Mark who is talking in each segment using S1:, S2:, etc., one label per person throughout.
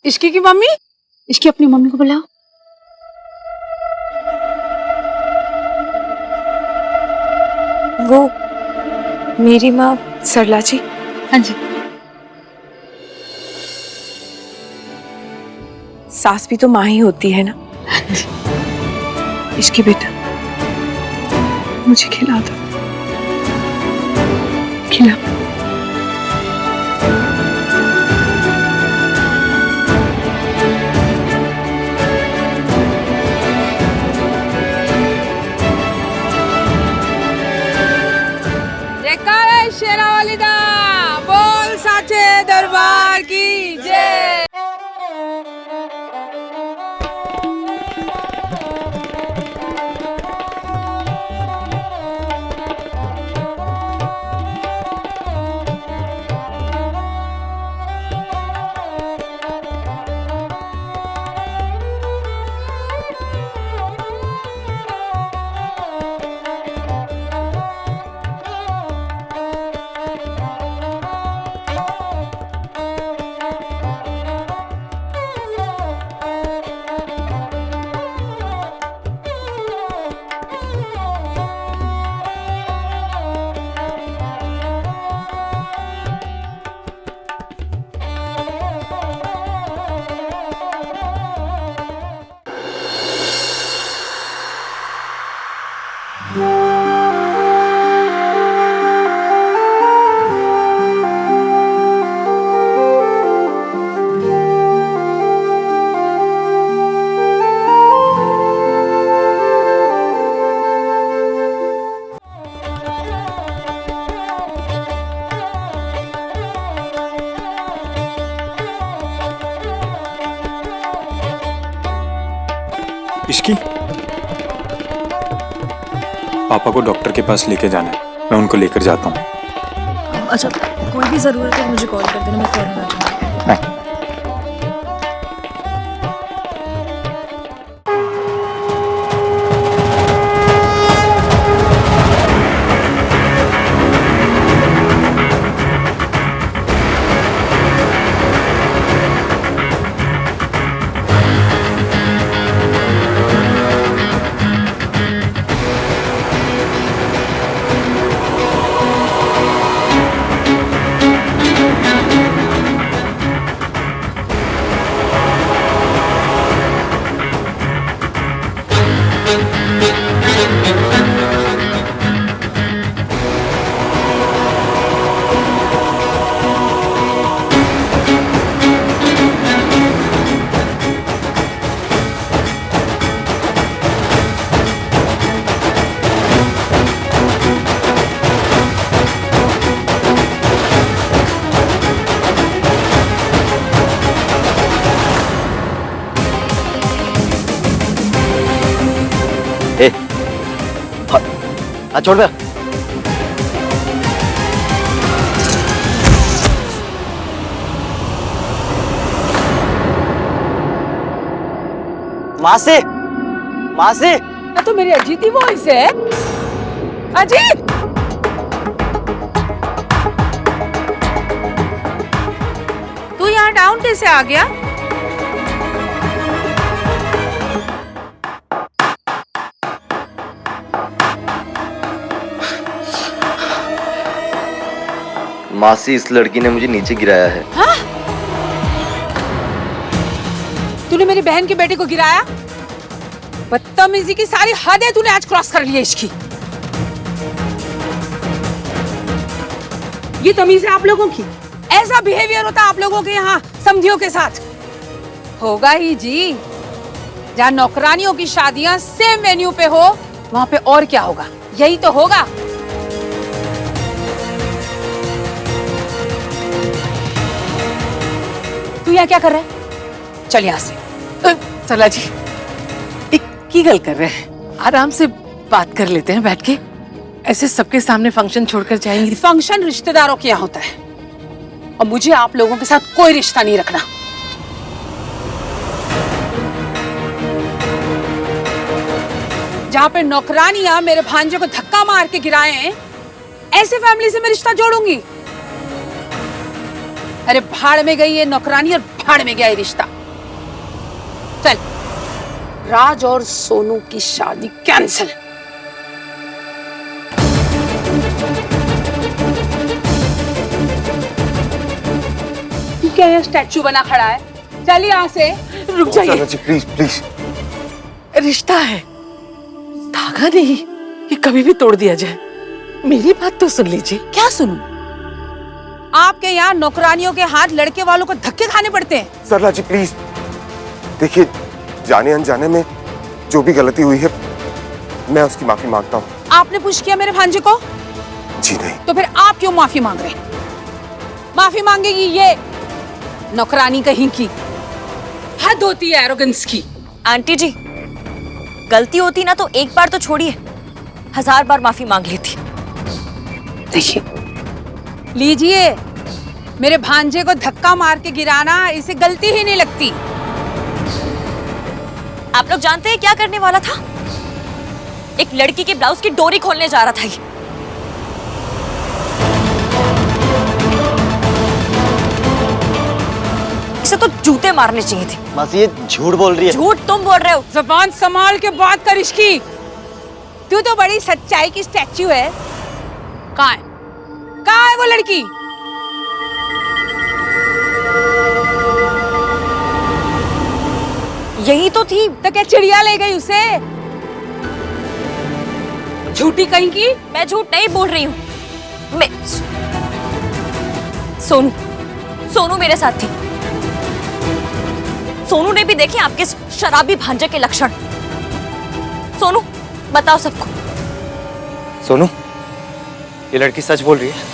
S1: इश्की की मम्मी,
S2: इसकी अपनी मम्मी को बुलाओ।
S3: वो मेरी माँ सरला जी।
S2: हाँ जी।
S3: सास भी तो माँ ही होती है ना। इसकी बेटा मुझे खिला दो, खिला।
S1: जयकारा शेरा वाली दा, बोल साचे दरबार की जय।
S4: इसकी पापा को डॉक्टर के पास लेके जाना है, मैं उनको लेकर जाता हूँ।
S5: अच्छा, कोई भी जरूरत है मुझे कॉल कर देना, मैं फौरन आ जाऊंगी।
S4: नहीं।
S6: छोड़ दे। मासी, मासी,
S1: तो मेरी अजीत ही वॉइस है। अजीत, तू यहाँ डाउन कैसे आ गया?
S6: मासी, इस लड़की ने मुझे नीचे गिराया है।
S1: हाँ? तूने मेरी बहन के बेटे को गिराया? बदतमीजी की सारी हदें तूने आज क्रॉस कर ली है इसकी। ये तमीज है आप लोगों की? ऐसा बिहेवियर होता आप लोगों के यहाँ समधियों के साथ? होगा ही जी। जहाँ नौकरानियों की शादियां सेम वेन्यू पे हो, वहां पे और क्या होगा? यही तो होगा। तू यहाँ क्या कर रहा है? चल यहाँ से।
S7: सरला जी, एक की गल कर रहे हैं, आराम से बात कर लेते हैं बैठ के। ऐसे सबके सामने फंक्शन छोड़कर जाएंगे?
S1: फंक्शन रिश्तेदारों के यहाँ होता है और मुझे आप लोगों के साथ कोई रिश्ता नहीं रखना। जहाँ पे नौकरानियां मेरे भांजे को धक्का मार के गिराए हैं, ऐसे फैमिली से मैं रिश्ता जोड़ूंगी? अरे भाड़ में गई ये नौकरानी और भाड़ में गया ये रिश्ता। राज और सोनू की शादी कैंसिल। क्या ये स्टैचू बना खड़ा है? चल यहाँ से।
S7: रुक जाइए,
S6: जी प्लीज प्लीज।
S7: रिश्ता है, धागा नहीं कि कभी भी तोड़ दिया जाए। मेरी बात तो सुन लीजिए।
S1: क्या सुनूं? आपके यहाँ नौकरानियों के हाथ लड़के वालों को धक्के खाने पड़ते हैं।
S8: सरला जी प्लीज देखिए, जाने अनजाने में जो भी गलती हुई है मैं उसकी माफी मांगता हूँ।
S1: आपने पुश किया मेरे भांजे को?
S8: जी नहीं।
S1: तो फिर आप क्यों माफी मांग रहे? माफी मांगेगी ये नौकरानी कहीं की। हद होती है एरोगेंस की।
S5: आंटी जी, गलती होती ना तो एक बार तो छोड़िए, 1000 बार माफी मांग लेती।
S1: देखिए, लीजिए, मेरे भांजे को धक्का मार के गिराना इसे गलती ही नहीं लगती।
S5: आप लोग जानते हैं क्या करने वाला था? एक लड़की के ब्लाउज की डोरी खोलने जा रहा था ये। इसे तो जूते मारने चाहिए थे।
S6: मासी ये झूठ बोल रही है।
S5: झूठ तुम बोल रहे हो।
S1: जुबान संभाल के बात कर इसकी। तू तो बड़ी सच्चाई की स्टैच्यू है। कहाँ है? कहाँ है वो लड़की?
S5: यही तो थी।
S1: तो क्या चिड़िया ले गई उसे? झूठी कहीं की।
S5: मैं झूठ नहीं बोल रही हूँ। मैं सोनू मेरे साथ थी। सोनू ने भी देखे आपके शराबी भांजे के लक्षण। सोनू, बताओ सबको।
S6: सोनू, ये लड़की सच बोल रही है।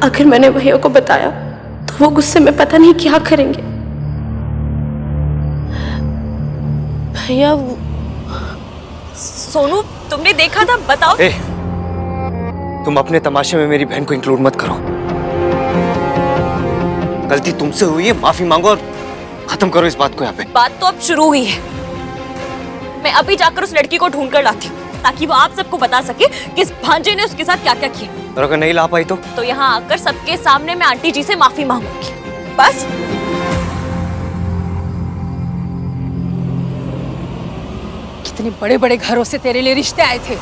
S2: अगर मैंने भैया को बताया तो वो गुस्से में पता नहीं क्या करेंगे। भैया
S5: सोनू, तुमने देखा था? बताओ।
S6: ए, तुम अपने तमाशे में मेरी बहन को इंक्लूड मत करो। गलती तुमसे हुई है, माफी मांगो और खत्म करो इस बात को यहाँ पे।
S5: बात तो अब शुरू हुई है। मैं अभी जाकर उस लड़की को ढूंढ कर लाती हूँ ताकि वो आप सबको बता सके कि इस भांजे ने उसके साथ क्या क्या किया।
S6: और अगर नहीं ला पाई तो
S5: यहाँ आकर सबके सामने मैं आंटी जी से माफी मांगूंगी। बस।
S1: कितने बड़े बड़े घरों से तेरे लिए रिश्ते आए थे।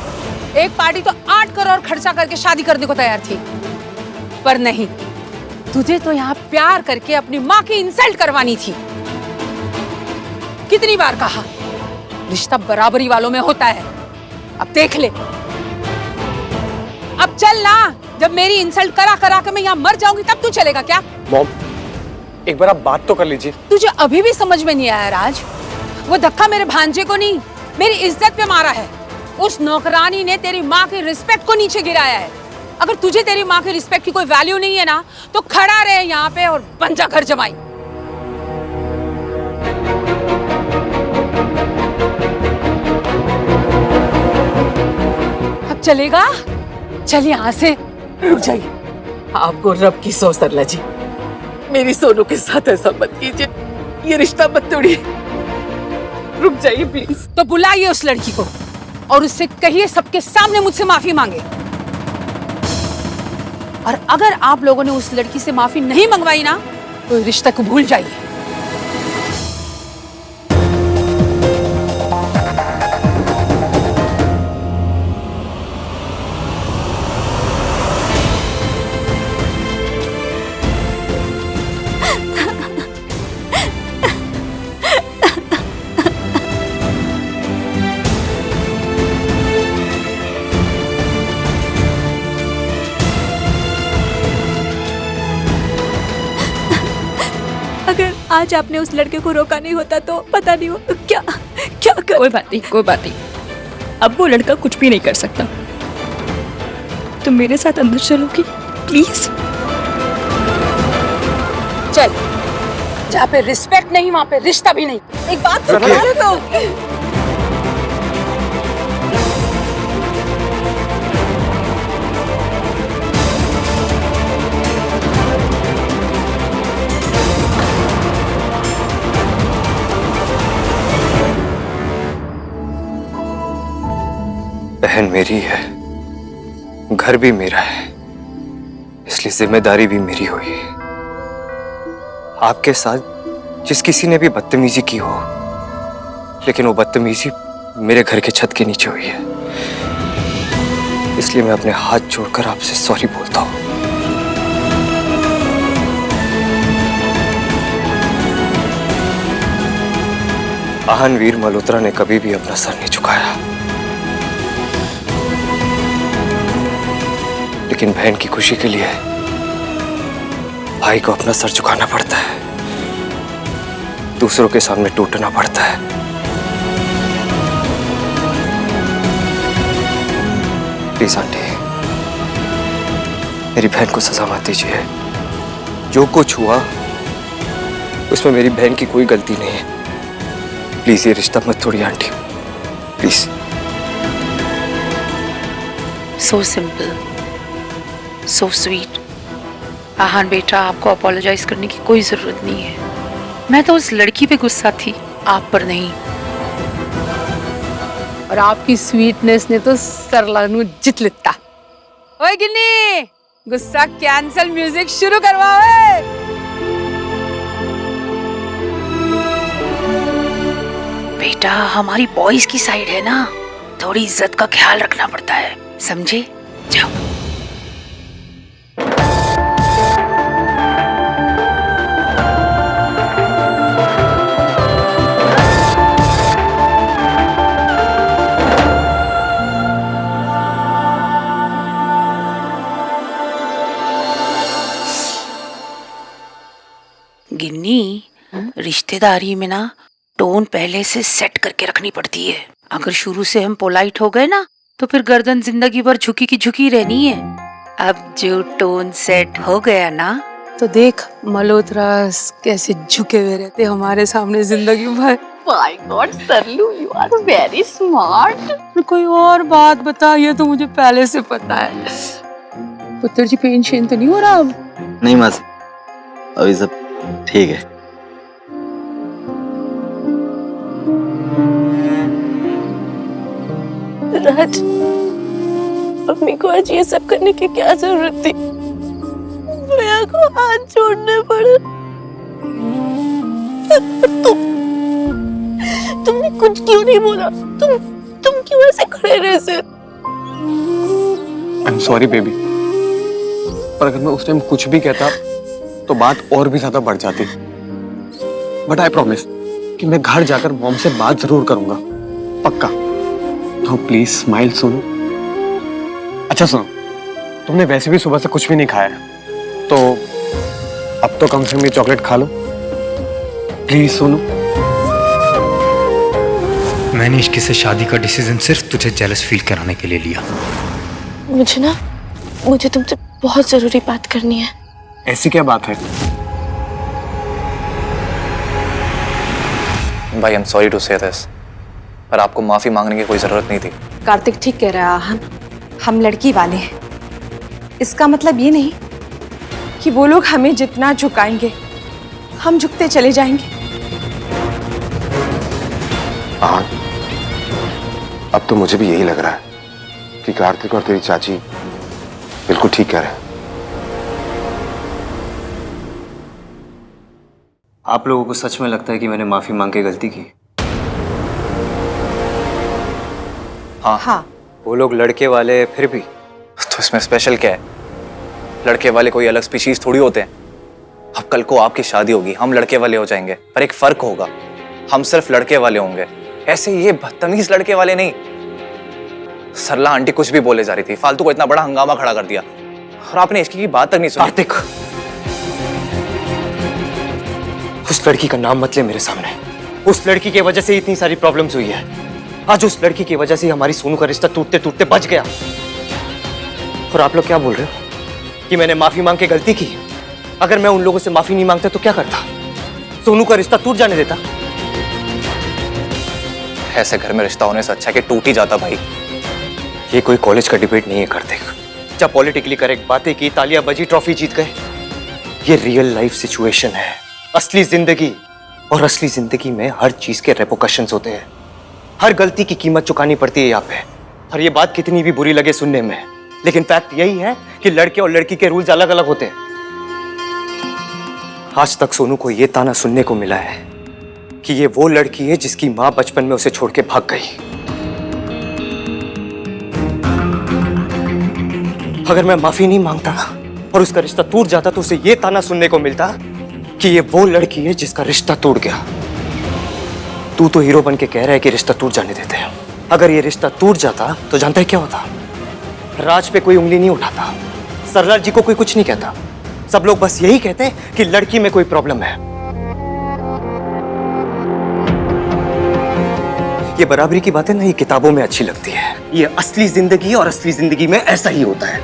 S1: एक पार्टी तो 8 करोड़ खर्चा करके शादी करने को तैयार थी, पर नहीं, तुझे तो यहाँ प्यार करके अपनी माँ की इंसल्ट करवानी थी। कितनी बार कहा, रिश्ता बराबरी वालों में होता है। अब देख ले। अब चल ना, जब मेरी इंसल्ट करा करा के मैं यहाँ मर जाऊंगी तब तू चलेगा क्या?
S8: मॉम, एक बार आप बात तो कर लीजिए।
S1: तुझे अभी भी समझ में नहीं आया राज? वो धक्का मेरे भांजे को नहीं, मेरी इज्जत पे मारा है। उस नौकरानी ने तेरी माँ की रिस्पेक्ट को नीचे गिराया है। अगर तुझे तेरी माँ की रिस्पेक्ट की कोई वैल्यू नहीं है ना, तो खड़ा रहे यहाँ पे और बन जा घर जमाई। अब चलेगा? चल यहाँ से।
S7: रुक जाइए, आपको रब की सौ सरला जी, मेरी सोनू के साथ ऐसा मत कीजिए। ये रिश्ता मत तोड़िए। रुक जाइए प्लीज।
S1: तो बुलाइए उस लड़की को और उससे कहिए सबके सामने मुझसे माफी मांगे। और अगर आप लोगों ने उस लड़की से माफी नहीं मंगवाई ना, तो रिश्ते को भूल जाइए।
S5: अगर आज आपने उस लड़के को रोका नहीं होता तो पता नहीं वो क्या क्या कर...
S2: कोई बात नहीं, कोई बात नहीं। अब वो लड़का कुछ भी नहीं कर सकता। तुम मेरे साथ अंदर चलोगी प्लीज?
S1: चल, जहाँ पे रिस्पेक्ट नहीं वहाँ पे रिश्ता भी नहीं। एक बात तो बता रहे तो।
S9: बहन मेरी है, घर भी मेरा है, इसलिए जिम्मेदारी भी मेरी हुई है। आपके साथ जिस किसी ने भी बदतमीजी की हो, लेकिन वो बदतमीजी मेरे घर के छत के नीचे हुई है, इसलिए मैं अपने हाथ जोड़कर आपसे सॉरी बोलता हूं। आहन वीर मल्होत्रा ने कभी भी अपना सर नहीं झुकाया, लेकिन बहन की खुशी के लिए भाई को अपना सर झुकाना पड़ता है, दूसरों के सामने टूटना पड़ता है। प्लीज आंटी, मेरी बहन को सजा मत दीजिए। जो कुछ हुआ उसमें मेरी बहन की कोई गलती नहीं है। प्लीज ये रिश्ता मत तोड़िए aunty, please.
S1: So simple, so sweet. Aahan बेटा, आपको अपोलोजाइज करने की कोई जरूरत नहीं है। मैं तो उस लड़की पे गुस्सा थी, आप पर नहीं। और आपकी स्वीटनेस ने तो सरला नु जित लिता। ओए गिन्नी, गुस्सा कैंसल, म्यूजिक शुरू करवाओ। बेटा, हमारी बॉयज की साइड है ना, थोड़ी इज्जत का ख्याल रखना पड़ता है, समझे? जाओ। गिन्नी, रिश्तेदारी में ना टोन पहले से सेट करके रखनी पड़ती है। अगर शुरू से हम पोलाइट हो गए ना, तो फिर गर्दन जिंदगी भर झुकी की झुकी रहनी है। अब जो टोन सेट हो गया ना, तो देख मल्होत्रा कैसे झुके हुए रहते हमारे सामने जिंदगी भर। My god Saralu, you are very smart. कोई और बात बता, ये तो मुझे पहले से पता है। पुत्र जी, पेन शेन तो नहीं हो रहा अब?
S6: नहीं मासी, अभी सब ठीक है।
S3: राज, मम्मी को आज ये सब करने की क्या जरूरत थी? भैया को हाथ जोड़ने पड़े। तुमने कुछ क्यों नहीं बोला? तुम क्यों ऐसे खड़े रहे सिर?
S10: आई एम सॉरी बेबी, पर अगर मैं उस टाइम कुछ भी कहता तो बात और भी ज्यादा बढ़ जाती। बट आई प्रॉमिस कि मैं घर जाकर मॉम से बात जरूर करूंगा, पक्का। तो प्लीज स्माइल सुनो। अच्छा सुनो, तुमने वैसे भी सुबह से कुछ भी नहीं खाया, तो अब तो कम से कम ये चॉकलेट खा लो। प्लीज सुनो।
S4: मैंने इश्क से शादी का डिसीजन सिर्फ तुझे जेलस फील कराने के लिए लिया।
S3: मुझे तुमसे बहुत जरूरी बात करनी है।
S10: ऐसी क्या बात है?
S9: भाई आई एम सॉरी टू से दिस, पर आपको माफी मांगने की कोई जरूरत नहीं थी।
S3: कार्तिक ठीक कह रहा है आहन, हम लड़की वाले हैं। इसका मतलब ये नहीं कि वो लोग हमें जितना झुकाएंगे हम झुकते चले जाएंगे।
S8: हाँ, अब तो मुझे भी यही लग रहा है कि कार्तिक और तेरी चाची बिल्कुल ठीक कह रहे हैं।
S9: आप लोगों को सच में लगता है कि मैंने माफी मांग के गलती की? हाँ। वो लोग लड़के वाले फिर भी, तो इसमें स्पेशल क्या है? लड़के वाले कोई अलग स्पीशीज थोड़ी होते हैं। अब कल को आपकी शादी होगी, हम लड़के वाले हो जाएंगे, पर एक फर्क होगा, हम सिर्फ लड़के वाले होंगे। ऐसे ये बदतमीज लड़के वाले नहीं। सरला आंटी कुछ भी बोले जा रही थी, फालतू को इतना बड़ा हंगामा खड़ा कर दिया, और आपने इसकी की बात तक नहीं सुनी। कार्तिक, उस लड़की का नाम मत ले मेरे सामने। उस लड़की की वजह से इतनी सारी प्रॉब्लम्स हुई है। आज उस लड़की की वजह से हमारी सोनू का रिश्ता टूटते टूटते बच गया। और आप लोग क्या बोल रहे हो कि मैंने माफी मांग के गलती की? अगर मैं उन लोगों से माफी नहीं मांगता तो क्या करता? सोनू का रिश्ता टूट जाने देता? ऐसे घर में रिश्ता होने से अच्छा कि टूट ही जाता भाई। ये कोई कॉलेज का डिबेट नहीं है कार्तिक, जब पॉलिटिकली करेक्ट बातें की, तालियां बजी, ट्रॉफी जीत गए। ये रियल लाइफ सिचुएशन है, असली जिंदगी। और असली जिंदगी में हर चीज के रेपोकशंस होते हैं। हर गलती की कीमत चुकानी पड़ती है यहाँ पे। और ये बात कितनी भी बुरी लगे सुनने में, लेकिन फैक्ट यही है कि लड़के और लड़की के रूल्स अलग अलग होते हैं। आज तक सोनू को ये ताना सुनने को मिला है कि ये वो लड़की है जिसकी मां बचपन में उसे छोड़ के भाग गई। अगर मैं माफी नहीं मांगता और उसका रिश्ता टूट जाता तो उसे ये ताना सुनने को मिलता कि ये वो लड़की है जिसका रिश्ता टूट गया। तू तो हीरो बन के कह रहा है कि रिश्ता टूट जाने देते हैं। अगर ये रिश्ता टूट जाता तो जानता है क्या होता? राज पे कोई उंगली नहीं उठाता, सरला जी को कोई कुछ नहीं कहता। सब लोग बस यही कहते हैं कि लड़की में कोई प्रॉब्लम है। ये बराबरी की बातें ना ये किताबों में अच्छी लगती है, ये असली जिंदगी और असली जिंदगी में ऐसा ही होता है।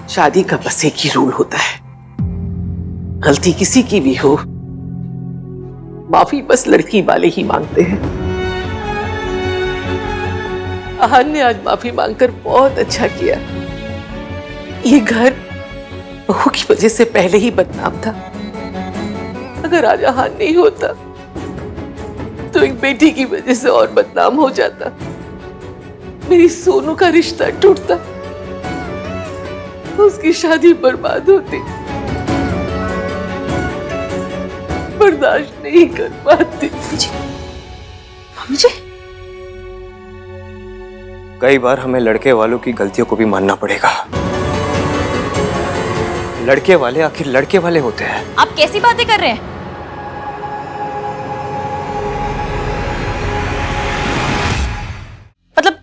S7: शादी का बस एक ही रूल होता है, गलती किसी की भी हो, माफी बस लड़की वाले ही मांगते हैं। आहान ने आज माफी मांगकर बहुत अच्छा किया। ये घर बहू की वजह से पहले ही बदनाम था। अगर आज आहान नहीं होता तो एक बेटी की वजह से और बदनाम हो जाता। मेरी सोनू का रिश्ता टूटता, उसकी शादी बर्बाद होती। बर्दाश्त नहीं कर पाती।
S3: मुझे
S9: कई बार हमें लड़के वालों की गलतियों को भी मानना पड़ेगा। लड़के वाले आखिर लड़के वाले होते हैं।
S5: आप कैसी बातें कर रहे हैं? मतलब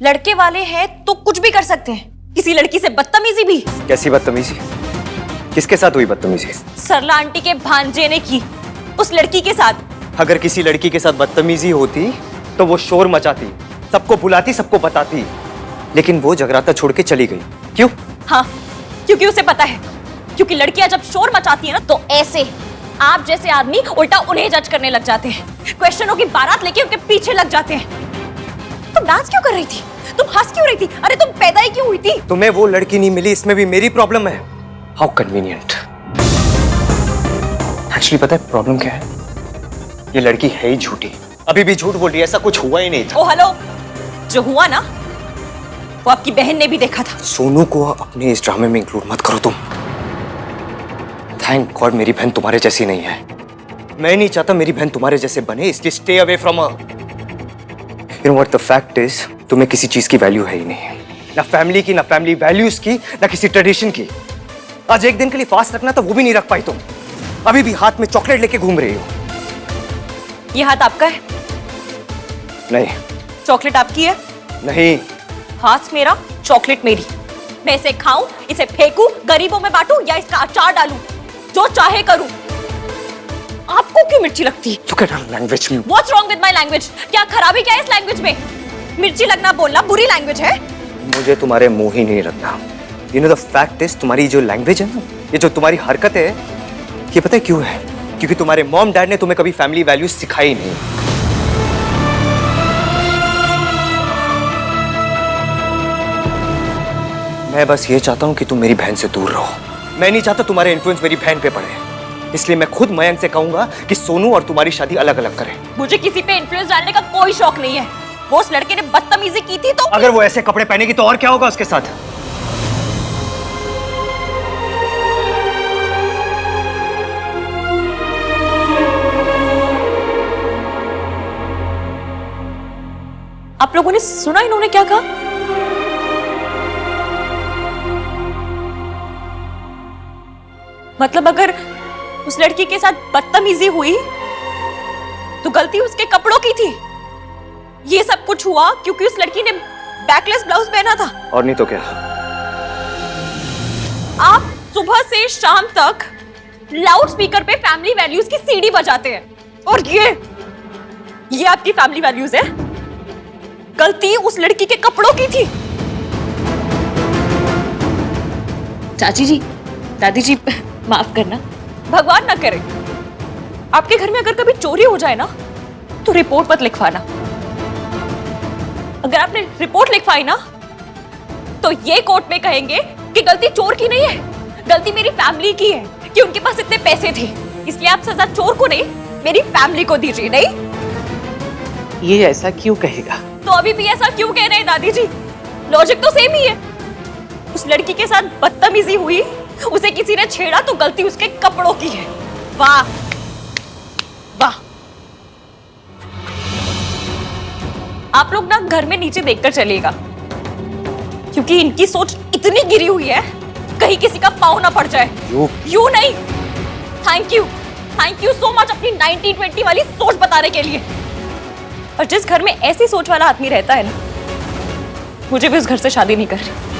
S5: लड़के वाले हैं तो कुछ भी कर सकते हैं, किसी लड़की से बदतमीजी भी।
S9: कैसी बदतमीजी? किसके साथ हुई बदतमीजी?
S5: सरला आंटी के भांजे ने की, उस लड़की के साथ।
S9: अगर किसी लड़की के साथ बदतमीजी होती तो वो शोर मचाती, सबको बुलाती, सबको बताती, लेकिन वो जगराता छोड़ के चली गई। क्यों?
S5: हाँ, क्योंकि उसे पता है, क्योंकि लड़कियां जब शोर मचाती है ना तो ऐसे आप जैसे आदमी उल्टा उन्हें जज करने लग जाते हैं, क्वेश्चनों की बारात लेके उनके पीछे लग जाते हैं। तुम डांस क्यों कर रही थी? तुम हंस क्यों रही थी? अरे तुम पैदा ही क्यों हुई थी?
S9: तुम्हें वो लड़की नहीं मिली, इसमें भी मेरी प्रॉब्लम है। How convenient. एक्चुअली पता है प्रॉब्लम क्या है? ये लड़की है ही झूठी, अभी भी झूठ बोल रही है, ऐसा कुछ हुआ ही नहीं था।
S5: ओ हेलो, जो हुआ ना वो आपकी बहन ने भी देखा था।
S9: सोनू को अपने इस ड्रामे में इंक्लूड मत करो तुम। थैंक गॉड मेरी बहन तुम्हारे जैसी नहीं है। मैं नहीं चाहता मेरी बहन तुम्हारे जैसे बने, इसलिए stay away from her. You know what the fact is, तुम्हें किसी चीज की वैल्यू है ही नहीं, ना फैमिली की, ना फैमिली वैल्यूज की, ना किसी ट्रेडिशन की। आज एक दिन के लिए फास्ट रखना था, वो भी नहीं रख पाई तुम। अभी भी हाथ में चॉकलेट लेके घूम रही हो।
S5: ये हाथ आपका है?
S9: नहीं।
S5: चॉकलेट आपकी है?
S9: नहीं।
S5: हाथ मेरा, चॉकलेट मेरी। मैं इसे खाऊं, इसे फेंकूं, गरीबों में बांटूं या इसका अचार डालूं, जो चाहे करूं। आपको क्यों मिर्ची लगती?
S9: Look at her language.
S5: What's wrong with my language? क्या खराबी क्या है इस लैंग्वेज में? मिर्ची लगना बोलना बुरी लैंग्वेज है?
S9: मुझे तुम्हारे मुंह ही नहीं लगना। You know the fact is, तुम्हारी जो लैंग्वेज है ना, ये जो तुम्हारी हरकत है, ये पता है क्यों है? क्योंकि तुम्हारे मॉम डैड ने तुम्हें कभी फैमिली वैल्यूज सिखाई नहीं। मैं बस ये चाहता हूं कि तुम मेरी बहन से दूर रहो। मैं नहीं चाहता तुम्हारे इन्फ्लुएंस मेरी बहन पे पड़े, इसलिए मैं खुद मयंक से कहूंगा कि सोनू और तुम्हारी शादी अलग अलग करें।
S5: मुझे किसी पे इन्फ्लुएंस डालने का कोई शौक नहीं है। वो उस लड़के ने बदतमीजी की थी तो
S9: अगर वो ऐसे कपड़े पहनेगी तो और क्या होगा उसके साथ?
S5: आप लोगों ने सुना इन्होंने क्या कहा? मतलब अगर उस लड़की के साथ बदतमीजी हुई तो गलती उसके कपड़ों की थी। ये सब कुछ हुआ क्योंकि उस लड़की ने बैकलेस ब्लाउज पहना था।
S9: और नहीं तो क्या?
S5: आप सुबह से शाम तक लाउड स्पीकर पे फैमिली वैल्यूज की सीडी बजाते हैं और ये आपकी फैमिली वैल्यूज है। गलती उस लड़की के कपड़ों की थी।
S2: चाची जी, दादी जी, माफ करना।
S5: भगवान ना करे आपके घर में अगर कभी चोरी हो जाए ना तो रिपोर्ट मत लिखवाना। अगर आपने रिपोर्ट लिखवाई ना तो ये कोर्ट में कहेंगे कि गलती चोर की नहीं है, गलती मेरी फैमिली की है कि उनके पास इतने पैसे थे, इसलिए आप सजा चोर को नहीं मेरी फैमिली को दीजिए। नहीं,
S7: ये ऐसा क्यों कहेगा?
S5: तो तो अभी भी ऐसा क्यों कह रहे हैं दादी जी? लॉजिक तो सेम ही है। उस लड़की के साथ बदतमीजी हुई, उसे किसी ने छेड़ा तो गलती उसके कपड़ों की है। वाह वाह। आप लोग ना घर में नीचे देखकर चलिएगा, क्योंकि इनकी सोच इतनी गिरी हुई है कहीं किसी का पाँव ना पड़ जाए। यू नहीं। थैंक यू सो मच अपनी 1920 वाली सोच बताने के लिए। और जिस घर में ऐसी सोच वाला आदमी रहता है ना, मुझे भी उस घर से शादी नहीं करनी।